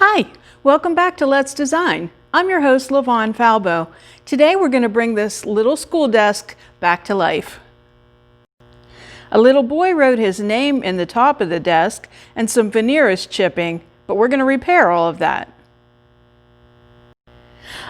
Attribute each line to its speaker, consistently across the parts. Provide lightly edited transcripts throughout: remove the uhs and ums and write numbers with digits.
Speaker 1: Hi, welcome back to Let's Design. I'm your host, LaVon Falbo. Today we're going to bring this little school desk back to life. A little boy wrote his name in the top of the desk and some veneer is chipping, but we're going to repair all of that.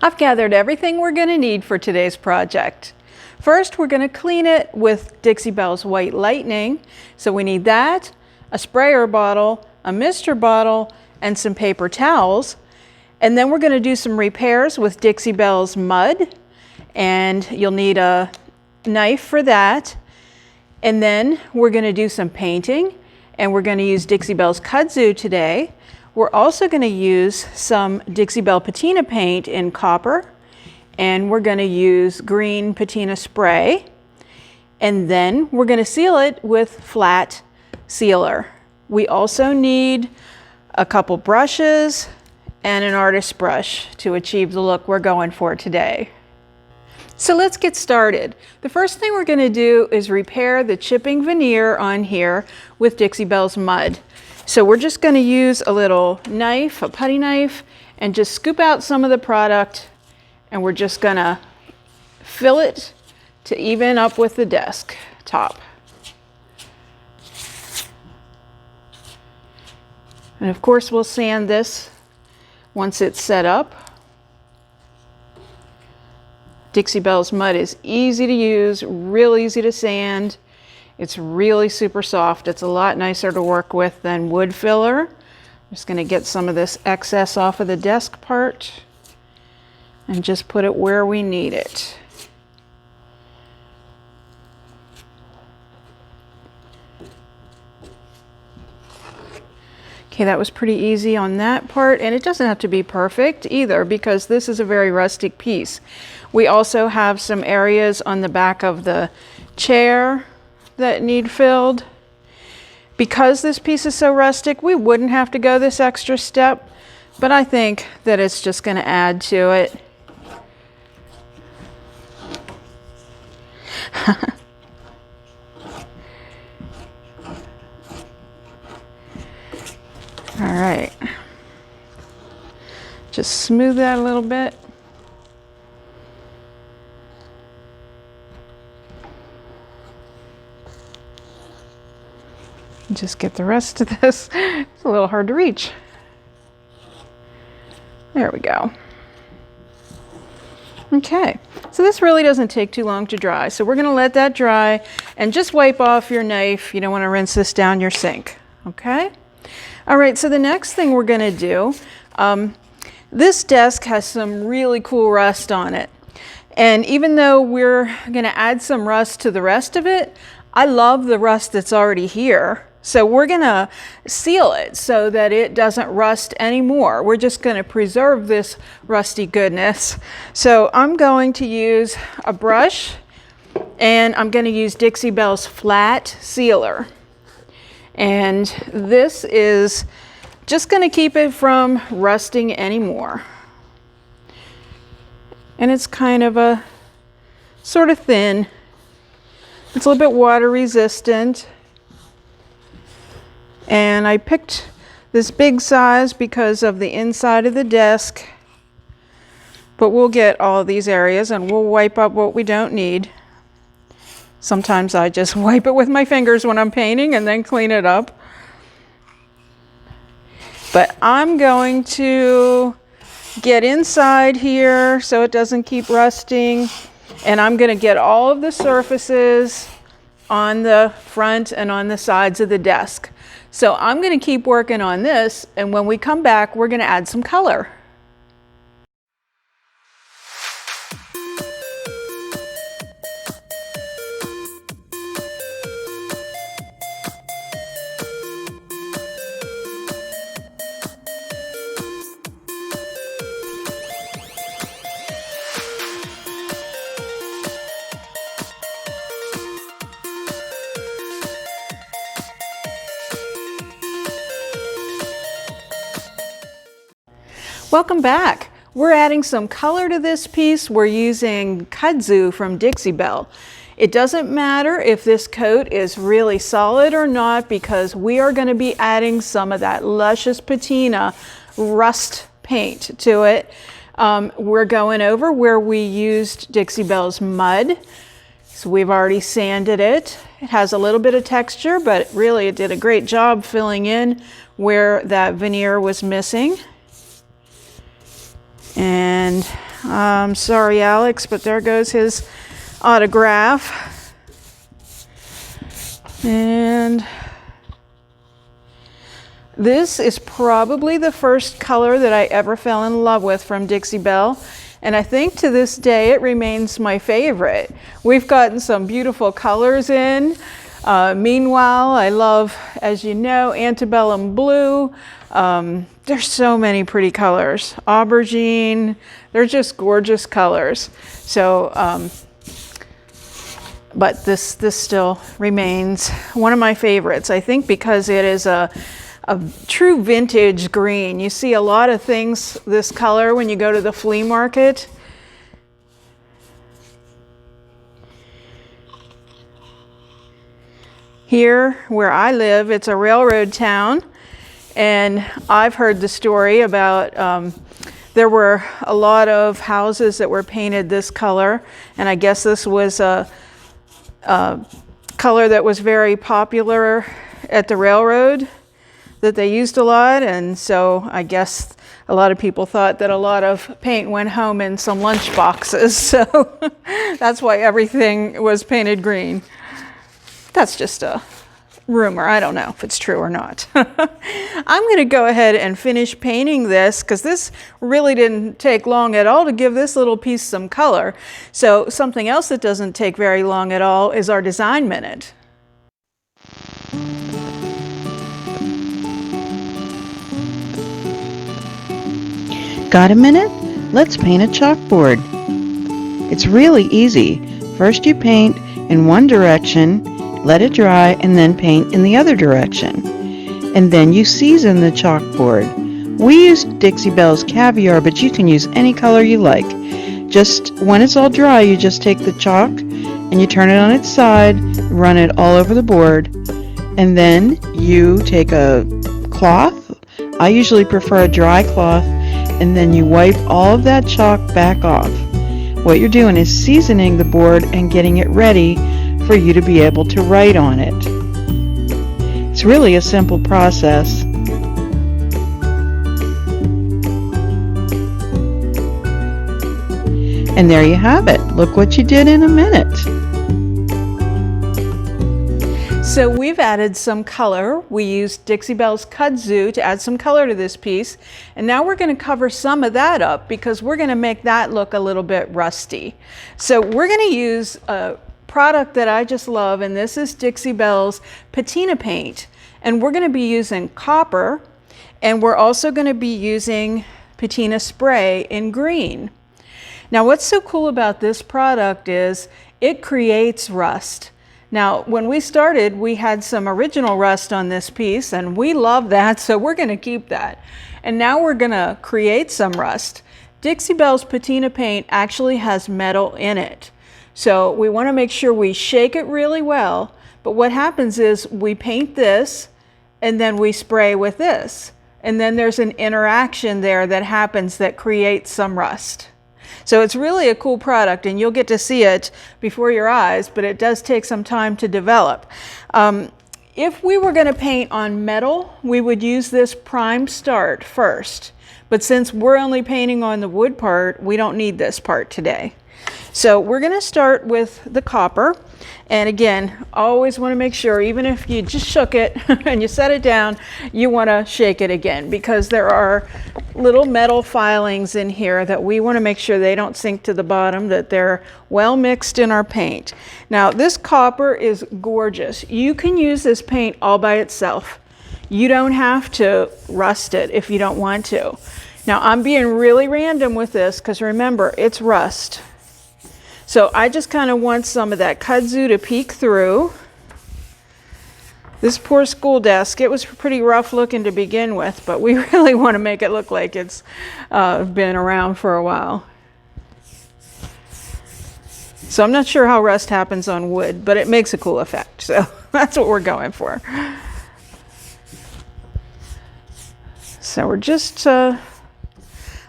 Speaker 1: I've gathered everything we're going to need for today's project. First, we're going to clean it with Dixie Belle's White Lightning. So we need that, a sprayer bottle, a mister bottle, and some paper towels. And then we're going to do some repairs with Dixie Belle's Mud, and you'll need a knife for that. And then we're going to do some painting, and we're going to use Dixie Belle's Kudzu today. We're also going to use some Dixie Belle Patina paint in copper, and we're going to use green Patina spray. And then we're going to seal it with flat sealer. We also need a couple brushes and an artist brush to achieve the look we're going for today. So let's get started. The first thing we're going to do is repair the chipping veneer on here with Dixie Belle's Mud. So we're just going to use a little knife, a putty knife, and just scoop out some of the product, and we're just going to fill it to even up with the desk top. And of course we'll sand this once it's set up. Dixie Belle's Mud is easy to use, real easy to sand. It's really super soft. It's a lot nicer to work with than wood filler. I'm just going to get some of this excess off of the desk part and just put it where we need it. Okay, that was pretty easy on that part, and it doesn't have to be perfect either because this is a very rustic piece. We also have some areas on the back of the chair that need filled. Because this piece is so rustic, we wouldn't have to go this extra step, but I think that it's just going to add to it. All right, just smooth that a little bit. Just get the rest of this. It's a little hard to reach. There we go. Okay, so this really doesn't take too long to dry. So we're going to let that dry and just wipe off your knife. You don't want to rinse this down your sink. Okay? All right, so the next thing we're going to do, this desk has some really cool rust on it. And even though we're going to add some rust to the rest of it, I love the rust that's already here. So we're going to seal it so that it doesn't rust anymore. We're just going to preserve this rusty goodness. So I'm going to use a brush, and I'm going to use Dixie Belle's Flat Sealer. And this is just going to keep it from rusting anymore. And it's kind of a sort of thin. It's a little bit water resistant. And I picked this big size because of the inside of the desk. But we'll get all of these areas and we'll wipe up what we don't need. Sometimes I just wipe it with my fingers when I'm painting and then clean it up. But I'm going to get inside here so it doesn't keep rusting. And I'm going to get all of the surfaces on the front and on the sides of the desk. So I'm going to keep working on this, and when we come back, we're going to add some color. Welcome back. We're adding some color to this piece. We're using Kudzu from Dixie Belle. It doesn't matter if this coat is really solid or not because we are going to be adding some of that luscious patina rust paint to it. We're going over where we used Dixie Belle's mud. So we've already sanded it. It has a little bit of texture, but really it did a great job filling in where that veneer was missing. And I'm sorry, Alex, but there goes his autograph. And this is probably the first color that I ever fell in love with from Dixie Belle. And I think to this day it remains my favorite. We've gotten some beautiful colors in. Meanwhile, I love, as you know, antebellum blue. There's so many pretty colors. Aubergine, they're just gorgeous colors. So, but this still remains one of my favorites. I think because it is a true vintage green. You see a lot of things this color when you go to the flea market. Here where I live, it's a railroad town, and I've heard the story about there were a lot of houses that were painted this color, and I guess this was a color that was very popular at the railroad that they used a lot, and so I guess a lot of people thought that a lot of paint went home in some lunch boxes, so that's why everything was painted green. That's just a rumor. I don't know if it's true or not. I'm going to go ahead and finish painting this because this really didn't take long at all to give this little piece some color. So something else that doesn't take very long at all is our design minute.
Speaker 2: Got a minute? Let's paint a chalkboard. It's really easy. First you paint in one direction, let it dry, and then paint in the other direction. And then you season the chalkboard. We used Dixie Belle's Caviar, but you can use any color you like. Just when it's all dry, you just take the chalk and you turn it on its side, run it all over the board, and then you take a cloth. I usually prefer a dry cloth, and then you wipe all of that chalk back off. What you're doing is seasoning the board and getting it ready for you to be able to write on it. It's really a simple process. And there you have it. Look what you did in a minute.
Speaker 1: So we've added some color. We used Dixie Belle's kudzu to add some color to this piece. And now we're going to cover some of that up because we're going to make that look a little bit rusty. So we're going to use a product that I just love, and this is Dixie Belle's Patina paint. And we're going to be using copper, and we're also going to be using Patina spray in green. Now what's so cool about this product is it creates rust. Now, when we started, we had some original rust on this piece, and we love that, so we're going to keep that. And now we're going to create some rust. Dixie Belle's Patina paint actually has metal in it. So we want to make sure we shake it really well. But what happens is we paint this, and then we spray with this. And then there's an interaction there that happens that creates some rust. So it's really a cool product, and you'll get to see it before your eyes, but it does take some time to develop. If we were going to paint on metal, we would use this prime start first. But since we're only painting on the wood part, we don't need this part today. So we're going to start with the copper. And again, always want to make sure, even if you just shook it and you set it down, you want to shake it again, because there are little metal filings in here that we want to make sure they don't sink to the bottom, that they're well mixed in our paint. Now this copper is gorgeous. You can use this paint all by itself. You don't have to rust it if you don't want to. Now I'm being really random with this because remember, it's rust. So I just kind of want some of that kudzu to peek through. This poor school desk, it was pretty rough looking to begin with, but we really want to make it look like it's been around for a while. So I'm not sure how rust happens on wood, but it makes a cool effect. So that's what we're going for. So we're just, like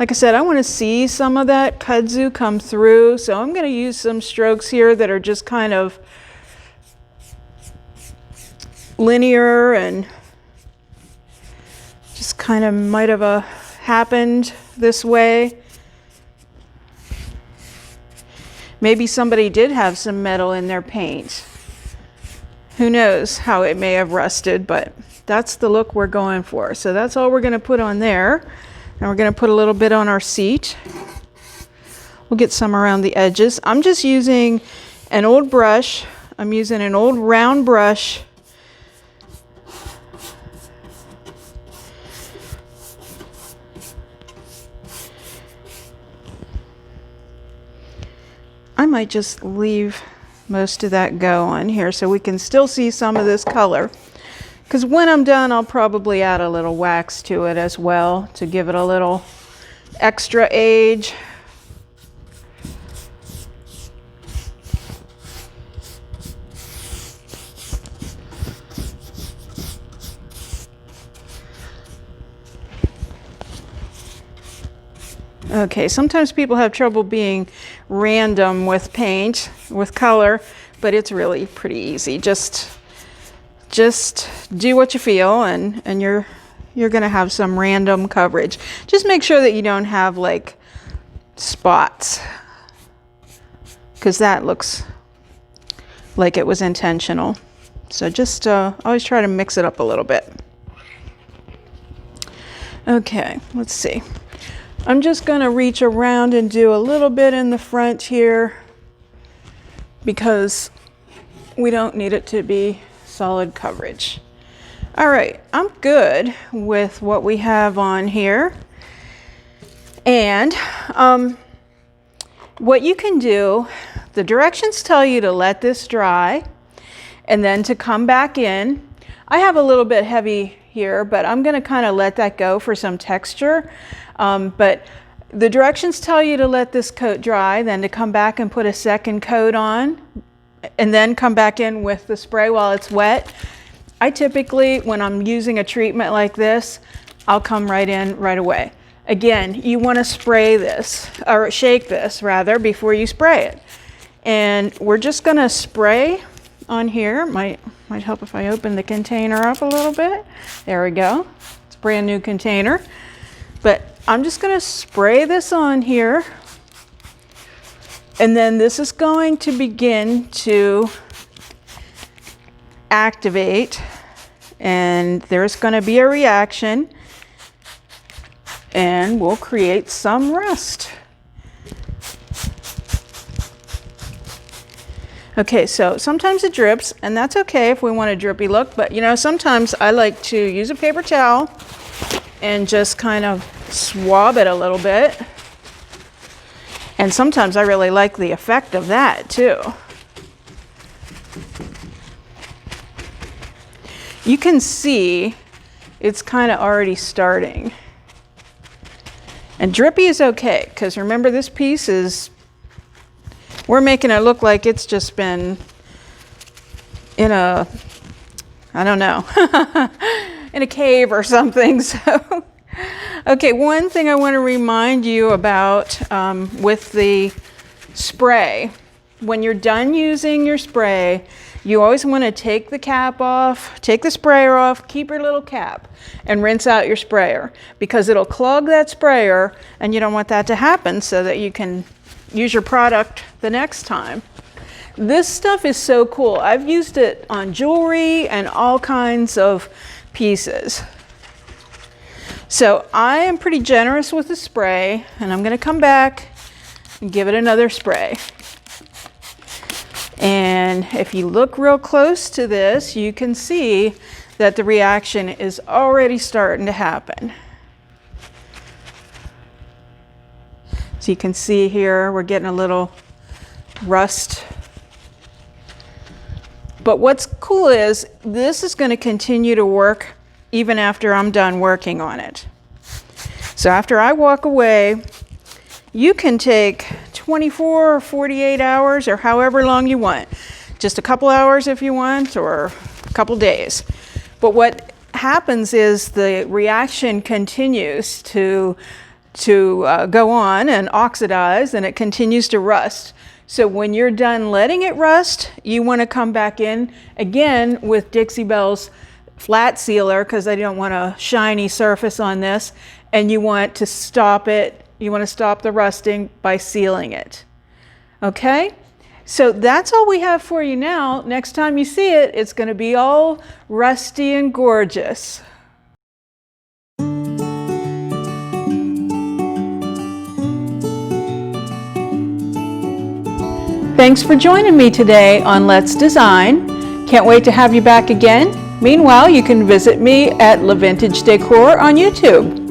Speaker 1: I said, I want to see some of that kudzu come through. So I'm going to use some strokes here that are just kind of linear and just kind of might have happened this way. Maybe somebody did have some metal in their paint. Who knows how it may have rusted, but that's the look we're going for. So that's all we're going to put on there. And we're going to put a little bit on our seat. We'll get some around the edges. I'm just using an old brush. I'm using an old round brush. I might just leave most of that go on here so we can still see some of this color. Because when I'm done, I'll probably add a little wax to it as well to give it a little extra age. Okay, sometimes people have trouble being random with paint, with color, but it's really pretty easy. Just do what you feel, and you're gonna have some random coverage. Just make sure that you don't have like spots, because that looks like it was intentional. So just always try to mix it up a little bit. Okay, let's see. I'm just going to reach around and do a little bit in the front here because we don't need it to be solid coverage. All right, I'm good with what we have on here. And what you can do, the directions tell you to let this dry and then to come back in. I have a little bit heavy here, but I'm going to kind of let that go for some texture. But the directions tell you to let this coat dry, then to come back and put a second coat on, and then come back in with the spray while it's wet. I typically, when I'm using a treatment like this, I'll come right in right away. Again, you want to spray this, or shake this rather, before you spray it. And we're just going to spray on here. Might help if I open the container up a little bit. There we go. It's a brand new container. But I'm just going to spray this on here. And then this is going to begin to activate. And there's going to be a reaction. And we'll create some rust. Okay, so sometimes it drips, and that's okay if we want a drippy look, but you know, sometimes I like to use a paper towel and just kind of swab it a little bit. And sometimes I really like the effect of that too. You can see it's kind of already starting. And drippy is okay, because remember, this piece is, we're making it look like it's just been in a, I don't know, in a cave or something. So, okay, one thing I want to remind you about with the spray, when you're done using your spray, you always want to take the cap off, take the sprayer off, keep your little cap, and rinse out your sprayer, because it'll clog that sprayer, and you don't want that to happen, so that you can use your product the next time. This stuff is so cool. I've used it on jewelry and all kinds of pieces. So I am pretty generous with the spray, and I'm going to come back and give it another spray. And if you look real close to this, you can see that the reaction is already starting to happen. So you can see here, we're getting a little rust. But what's cool is this is going to continue to work even after I'm done working on it. So after I walk away, you can take 24 or 48 hours or however long you want. Just a couple hours if you want, or a couple days. But what happens is the reaction continues to go on and oxidize, and it continues to rust. So when you're done letting it rust, you want to come back in again with Dixie Belle's flat sealer, because I don't want a shiny surface on this, and you want to stop it. You want to stop the rusting by sealing it. Okay? So that's all we have for you now. Next time you see it, it's going to be all rusty and gorgeous. Thanks for joining me today on Let's Design. Can't wait to have you back again. Meanwhile, you can visit me at Le Vintage Decor on YouTube.